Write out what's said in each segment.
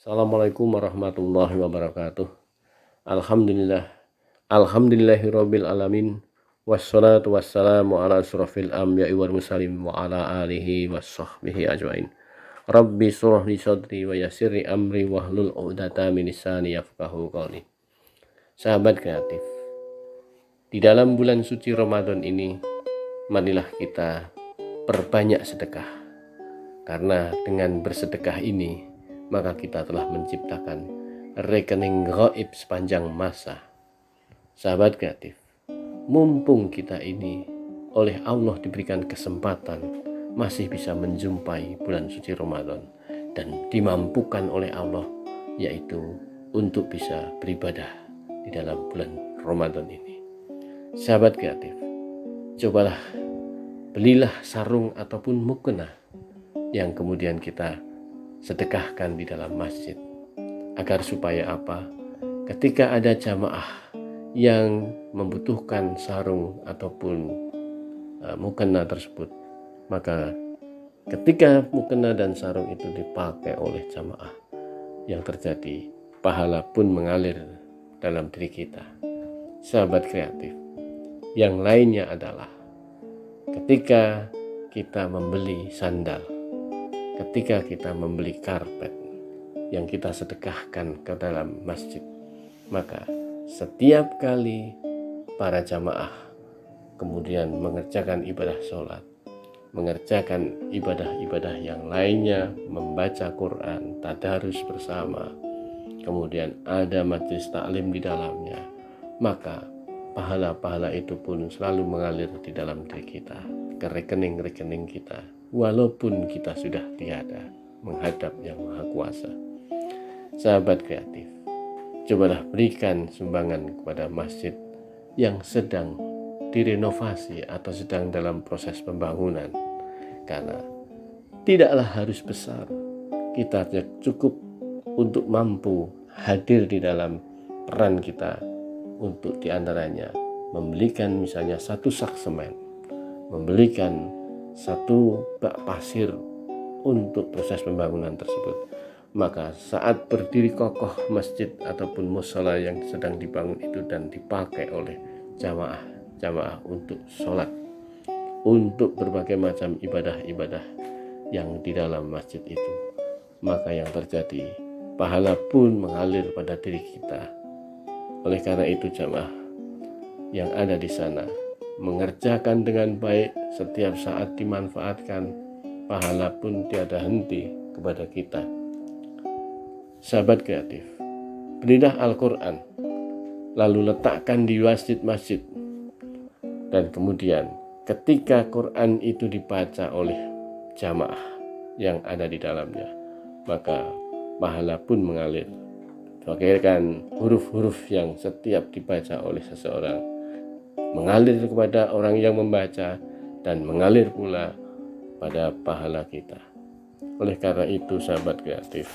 Assalamualaikum warahmatullahi wabarakatuh. Alhamdulillahirabbil alamin. Wassalatu wassalamu ala asrofil anbiya'i wal mursalin wa ala alihi wassahbihi ajmain. Rabbi shrah li sadri wa yassir li amri wahlul 'uqdatam min lisani yafqahu qawli. Sahabat kreatif, di dalam bulan suci Ramadan ini, marilah kita perbanyak sedekah. Karena dengan bersedekah ini, maka kita telah menciptakan rekening gaib sepanjang masa. Sahabat kreatif, mumpung kita ini oleh Allah diberikan kesempatan masih bisa menjumpai bulan suci Ramadan dan dimampukan oleh Allah, yaitu untuk bisa beribadah di dalam bulan Ramadan ini. Sahabat kreatif, cobalah belilah sarung ataupun mukena yang kemudian kita sedekahkan di dalam masjid, agar supaya apa? Ketika ada jamaah yang membutuhkan sarung ataupun mukena tersebut, maka ketika mukena dan sarung itu dipakai oleh jamaah, yang terjadi pahala pun mengalir dalam diri kita. Sahabat kreatif, yang lainnya adalah ketika kita membeli sandal, ketika kita membeli karpet yang kita sedekahkan ke dalam masjid, maka setiap kali para jamaah kemudian mengerjakan ibadah sholat, mengerjakan ibadah-ibadah yang lainnya, membaca Quran, tadarus bersama, kemudian ada majelis taklim di dalamnya, maka pahala-pahala itu pun selalu mengalir di dalam diri kita, ke rekening-rekening kita, walaupun kita sudah tiada menghadap Yang Maha Kuasa. Sahabat kreatif, cobalah berikan sumbangan kepada masjid yang sedang direnovasi atau sedang dalam proses pembangunan, karena tidaklah harus besar, kita cukup untuk mampu hadir di dalam peran kita untuk diantaranya membelikan misalnya satu sak semen, membelikan satu bak pasir untuk proses pembangunan tersebut. Maka saat berdiri kokoh masjid ataupun mushola yang sedang dibangun itu dan dipakai oleh jamaah untuk sholat, untuk berbagai macam ibadah-ibadah yang di dalam masjid itu, maka yang terjadi pahala pun mengalir pada diri kita. Oleh karena itu jamaah yang ada di sana, mengerjakan dengan baik, setiap saat dimanfaatkan, pahala pun tiada henti kepada kita. Sahabat kreatif, belilah Al-Quran, lalu letakkan di masjid-masjid, dan kemudian ketika Quran itu dibaca oleh jamaah yang ada di dalamnya, maka pahala pun mengalir, bagaikan huruf-huruf yang setiap dibaca oleh seseorang mengalir kepada orang yang membaca dan mengalir pula pada pahala kita. Oleh karena itu sahabat kreatif,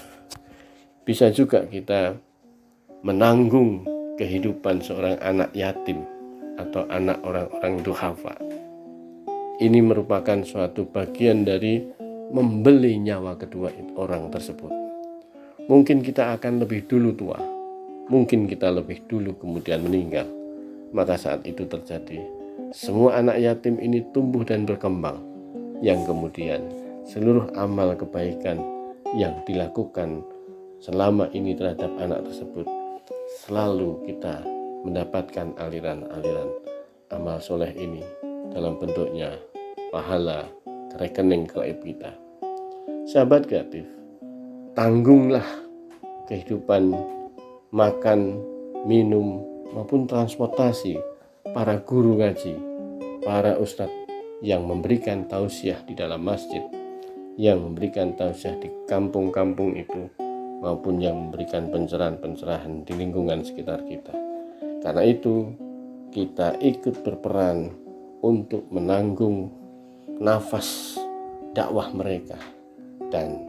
bisa juga kita menanggung kehidupan seorang anak yatim atau anak orang-orang duhafa. Ini merupakan suatu bagian dari membeli nyawa kedua orang tersebut. Mungkin kita akan lebih dulu tua, mungkin kita lebih dulu kemudian meninggal. Maka saat itu terjadi, semua anak yatim ini tumbuh dan berkembang, yang kemudian seluruh amal kebaikan yang dilakukan selama ini terhadap anak tersebut, selalu kita mendapatkan aliran-aliran amal soleh ini dalam bentuknya pahala ke rekening gaib kita. Sahabat kreatif, tanggunglah kehidupan makan, minum, maupun transportasi para guru ngaji, para ustadz yang memberikan tausiah di dalam masjid, yang memberikan tausiah di kampung-kampung itu, maupun yang memberikan pencerahan-pencerahan di lingkungan sekitar kita. Karena itu kita ikut berperan untuk menanggung nafas dakwah mereka dan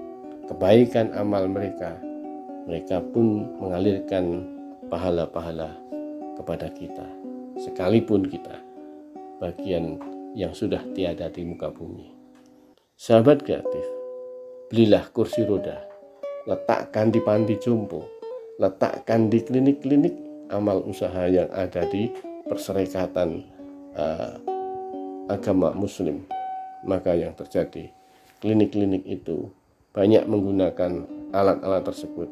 kebaikan amal mereka. Mereka pun mengalirkan pahala-pahala kepada kita, sekalipun kita bagian yang sudah tiada di muka bumi. Sahabat kreatif, belilah kursi roda letakkan di panti jompo, letakkan di klinik-klinik amal usaha yang ada di perserikatan agama muslim. Maka yang terjadi, klinik-klinik itu banyak menggunakan alat-alat tersebut,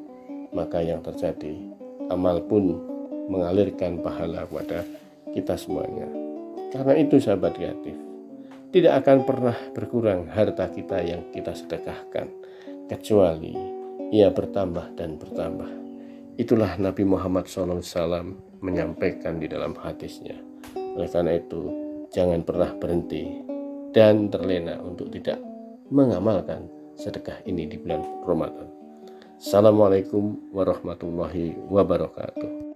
maka yang terjadi, amal pun mengalirkan pahala kepada kita semuanya. Karena itu sahabat kreatif, tidak akan pernah berkurang harta kita yang kita sedekahkan, kecuali ia bertambah dan bertambah. Itulah Nabi Muhammad SAW menyampaikan di dalam hadisnya. Oleh karena itu, jangan pernah berhenti dan terlena untuk tidak mengamalkan sedekah ini di bulan Ramadan. Assalamualaikum warahmatullahi wabarakatuh.